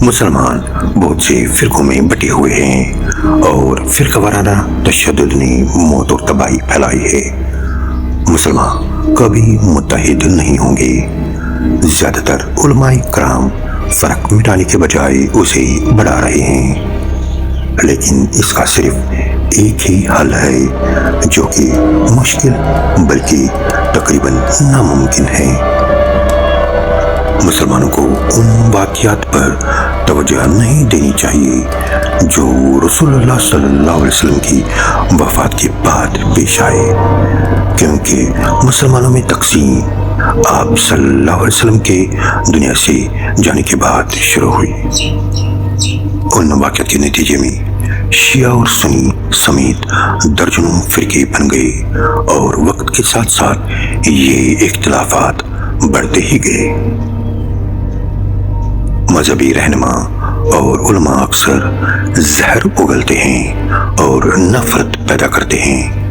मुसलमान बहुत से फिरकों में बटे हुए हैं और फिरका वाराना तशद्दुद ने मौत और तबाही फैलाई है। मुसलमान कभी मुत्तहिद नहीं होंगे। ज्यादातर उलमाए कराम फर्क मिटाने के बजाय उसे बढ़ा रहे हैं, लेकिन इसका सिर्फ एक ही हल है जो कि मुश्किल बल्कि तकरीबन नामुमकिन है। मुसलमानों को उन वाक़ियात पर तवज्जो नहीं देनी चाहिए जो रसूलुल्लाह सल्लल्लाहु अलैहि वसल्लम की वफ़ात के बाद पेश आए, क्योंकि मुसलमानों में तक़सीम आप सल्लल्लाहु अलैहि वसल्लम के दुनिया से जाने के बाद शुरू हुई। उन वाक़ियात के नतीजे में शिया और सुन्नी समेत दर्जनों फिरके बन गए और वक्त के साथ साथ ये इख्तिलाफात बढ़ते ही गए। मजहबी रहनुमा और उलमा अक्सर जहर उगलते हैं और नफरत पैदा करते हैं।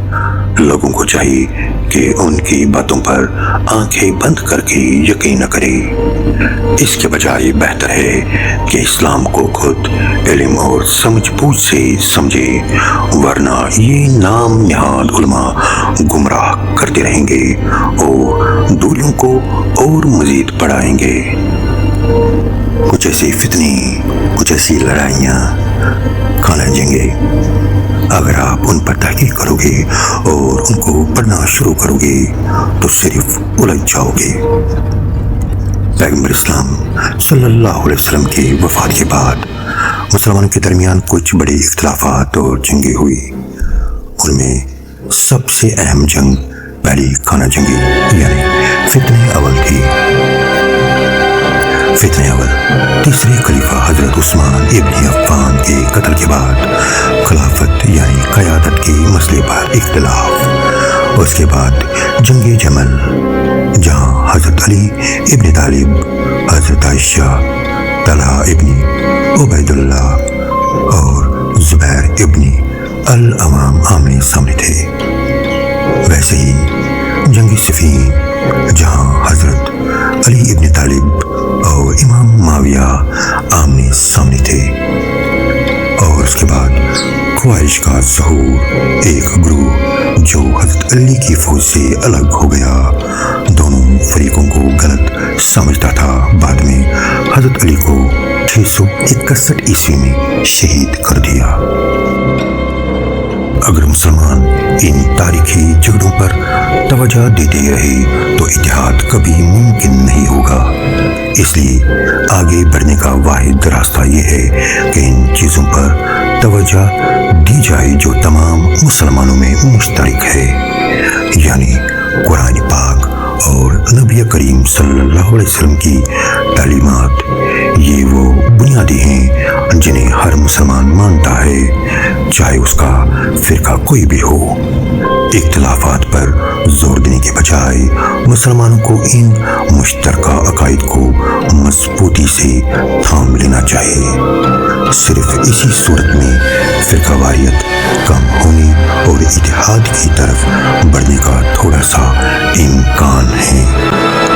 लोगों को चाहिए कि उनकी बातों पर आंखें बंद करके यकीन न करें। इसके बजाय बेहतर है कि इस्लाम को खुद इल्म और समझ-बूझ से समझे, वरना ये नाम निहाद उलमा गुमराह करते रहेंगे और दूरियों को और मजीद बढ़ाएंगे। कुछ ऐसी फितने, कुछ ऐसी लड़ाइयाँ खाना जाएंगे। अगर आप उन पर तहकीक करोगे और उनको पढ़ना शुरू करोगे तो सिर्फ उलझ जाओगे। पैगंबर इस्लाम सल्लल्लाहु अलैहि वसल्लम की वफ़ात के बाद मुसलमानों के दरमियान कुछ बड़े इख्तिलाफात और जंगें हुई। उनमें सबसे अहम जंग पहली खाना जंगी यानी फितने अवल थी। फितने अवल तीसरे खलीफा हजरत उस्मान इब्न अफ़्फ़ान के कत्ल के बाद खिलाफत यानी क़यादत के मसले पर इख्तिलाफ। उसके बाद जंगे जमल, जहां हजरत अली इब्न तालिब, हजरत आयशा, तलहा इब्न उबैदुल्लाह और ज़ुबैर इब्न अल-अवाम आमने सामने थे। वैसे ही जंगी सिफ़ीन, जहां हजरत अली इब्न तालिब और इमाम माविया आमने सामने थे। और उसके बाद ख्वाहिश का ज़हूर, एक ग्रुप जो हजरत अली की फौज से अलग हो गया, दोनों फरीकों को गलत समझता था। बाद में हजरत अली को 661 ईस्वी में शहीद कर दिया। अगर मुसलमान इन तारीखी झगड़ों पर तवज्जो देते रहे तो इत्तेहाद कभी मुमकिन नहीं होगा। इसलिए आगे बढ़ने का वाहिद रास्ता ये है कि इन चीज़ों पर तवज्जो दी जाए जो तमाम मुसलमानों में मुश्तरक है, यानी कुरान पाक और नबी करीम सल्लल्लाहु अलैहि वसल्लम की तालीमात। ये वो बुनियादी हैं जिन्हें हर मुसलमान मानता है, चाहे उसका फिरका कोई भी हो। इख्तिलाफात पर जोर देने के बजाय मुसलमानों को इन मुश्तरका अकायद को मजबूती से थाम लेना चाहिए। सिर्फ इसी सूरत में फिरकावारियत कम होने और इत्तेहाद की तरफ बढ़ने का थोड़ा सा इम्कान है।